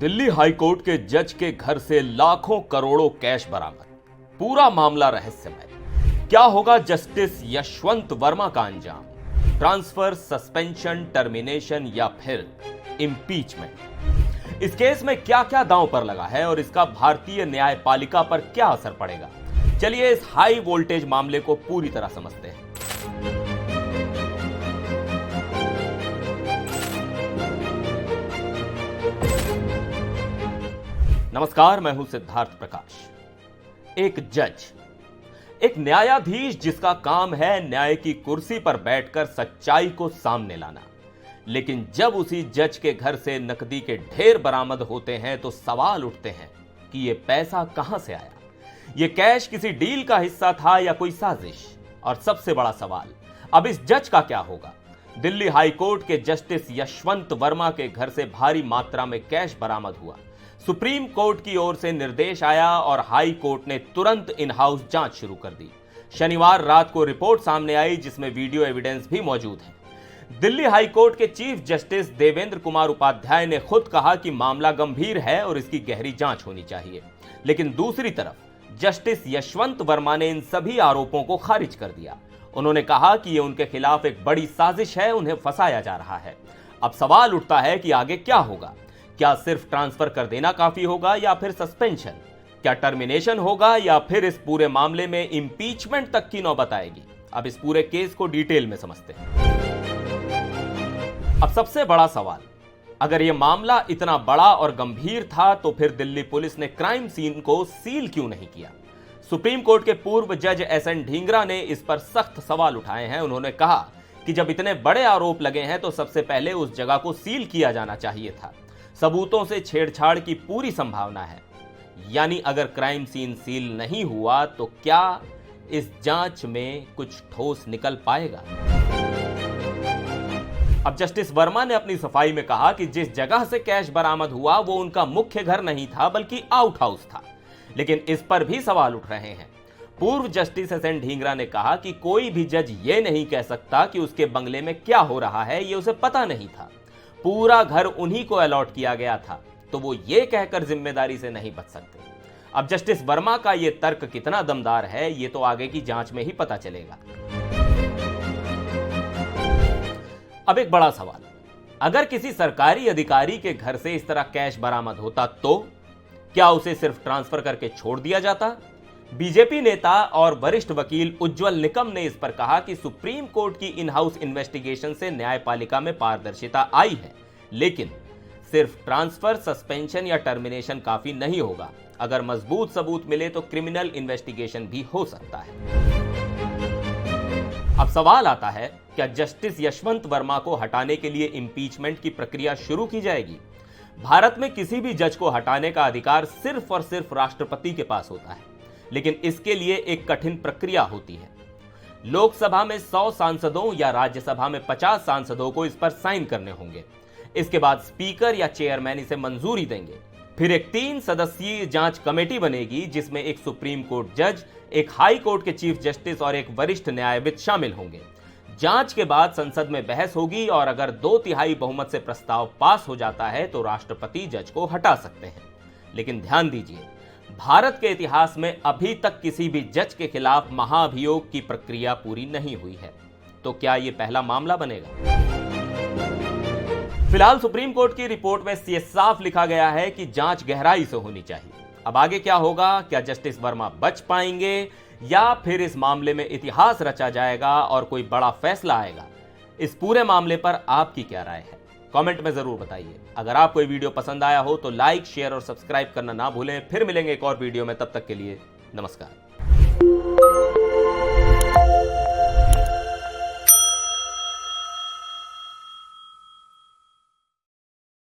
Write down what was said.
Delhi high court के जज के घर से लाखों करोड़ों कैश बरामद। पूरा मामला रहस्यमय। क्या होगा जस्टिस यशवंत वर्मा का अंजाम? ट्रांसफर, सस्पेंशन, टर्मिनेशन या फिर इम्पीचमेंट? इस केस में क्या क्या दांव पर लगा है और इसका भारतीय न्यायपालिका पर क्या असर पड़ेगा? चलिए इस हाई वोल्टेज मामले को पूरी तरह समझते हैं। नमस्कार, मैं हूं सिद्धार्थ प्रकाश। एक जज, एक न्यायाधीश जिसका काम है न्याय की कुर्सी पर बैठकर सच्चाई को सामने लाना। लेकिन जब उसी जज के घर से नकदी के ढेर बरामद होते हैं तो सवाल उठते हैं कि यह पैसा कहां से आया? यह कैश किसी डील का हिस्सा था या कोई साजिश? और सबसे बड़ा सवाल, अब इस जज का क्या होगा? दिल्ली हाईकोर्ट के जस्टिस यशवंत वर्मा के घर से भारी मात्रा में कैश बरामद हुआ। सुप्रीम कोर्ट की ओर से निर्देश आया और हाई कोर्ट ने तुरंत इन हाउस जांच शुरू कर दी। शनिवार रात को रिपोर्ट सामने आई जिसमें वीडियो एविडेंस भी मौजूद है। दिल्ली हाई कोर्ट के चीफ जस्टिस देवेंद्र कुमार उपाध्याय ने खुद कहा कि मामला गंभीर है और इसकी गहरी जांच होनी चाहिए। लेकिन दूसरी तरफ जस्टिस यशवंत वर्मा ने इन सभी आरोपों को खारिज कर दिया। उन्होंने कहा कि यह उनके खिलाफ एक बड़ी साजिश है, उन्हें फंसाया जा रहा है। अब सवाल उठता है कि आगे क्या होगा? क्या सिर्फ ट्रांसफर कर देना काफी होगा या फिर सस्पेंशन? क्या टर्मिनेशन होगा या फिर इस पूरे मामले में इंपीचमेंट तक की नौबत आएगी? अब इस पूरे केस को डिटेल में समझते हैं। अब सबसे बड़ा सवाल, अगर यह मामला इतना बड़ा और गंभीर था तो फिर दिल्ली पुलिस ने क्राइम सीन को सील क्यों नहीं किया? सुप्रीम कोर्ट के पूर्व जज एसएन ढींगरा ने इस पर सख्त सवाल उठाए हैं। उन्होंने कहा कि जब इतने बड़े आरोप लगे हैं तो सबसे पहले उस जगह को सील किया जाना चाहिए था। सबूतों से छेड़छाड़ की पूरी संभावना है। यानी अगर क्राइम सीन सील नहीं हुआ तो क्या इस जांच में कुछ ठोस निकल पाएगा? अब जस्टिस वर्मा ने अपनी सफाई में कहा कि जिस जगह से कैश बरामद हुआ वो उनका मुख्य घर नहीं था बल्कि आउट हाउस था। लेकिन इस पर भी सवाल उठ रहे हैं। पूर्व जस्टिस एसएन ढींगरा ने कहा कि कोई भी जज ये नहीं कह सकता कि उसके बंगले में क्या हो रहा है ये उसे पता नहीं था। पूरा घर उन्हीं को अलॉट किया गया था, तो वो ये कहकर जिम्मेदारी से नहीं बच सकते। अब जस्टिस वर्मा का ये तर्क कितना दमदार है ये तो आगे की जांच में ही पता चलेगा। अब एक बड़ा सवाल, अगर किसी सरकारी अधिकारी के घर से इस तरह कैश बरामद होता तो क्या उसे सिर्फ ट्रांसफर करके छोड़ दिया जाता? बीजेपी नेता और वरिष्ठ वकील उज्जवल निकम ने इस पर कहा कि सुप्रीम कोर्ट की इन हाउस इन्वेस्टिगेशन से न्यायपालिका में पारदर्शिता आई है, लेकिन सिर्फ ट्रांसफर, सस्पेंशन या टर्मिनेशन काफी नहीं होगा। अगर मजबूत सबूत मिले तो क्रिमिनल इन्वेस्टिगेशन भी हो सकता है। अब सवाल आता है, क्या जस्टिस यशवंत वर्मा को हटाने के लिए इंपीचमेंट की प्रक्रिया शुरू की जाएगी? भारत में किसी भी जज को हटाने का अधिकार सिर्फ और सिर्फ राष्ट्रपति के पास होता है, लेकिन इसके लिए एक कठिन प्रक्रिया होती है। लोकसभा में 100 सांसदों या राज्यसभा में 50 सांसदों को इस पर साइन करने होंगे। इसके बाद स्पीकर या चेयरमैन इसे मंजूरी देंगे। फिर एक 3 सदस्यीय जांच कमेटी बनेगी जिसमें एक सुप्रीम कोर्ट जज, एक हाई कोर्ट के चीफ जस्टिस और एक वरिष्ठ न्यायविद शामिल होंगे। जांच के बाद संसद में बहस होगी और अगर 2/3 बहुमत से प्रस्ताव पास हो जाता है तो राष्ट्रपति जज को हटा सकते हैं। लेकिन ध्यान दीजिए, भारत के इतिहास में अभी तक किसी भी जज के खिलाफ महाभियोग की प्रक्रिया पूरी नहीं हुई है। तो क्या यह पहला मामला बनेगा? फिलहाल सुप्रीम कोर्ट की रिपोर्ट में यह साफ लिखा गया है कि जांच गहराई से होनी चाहिए। अब आगे क्या होगा? क्या जस्टिस वर्मा बच पाएंगे या फिर इस मामले में इतिहास रचा जाएगा और कोई बड़ा फैसला आएगा? इस पूरे मामले पर आपकी क्या राय है? कमेंट में जरूर बताइए। अगर आपको ये वीडियो पसंद आया हो तो लाइक, शेयर और सब्सक्राइब करना ना भूलें। फिर मिलेंगे एक और वीडियो में, तब तक के लिए नमस्कार।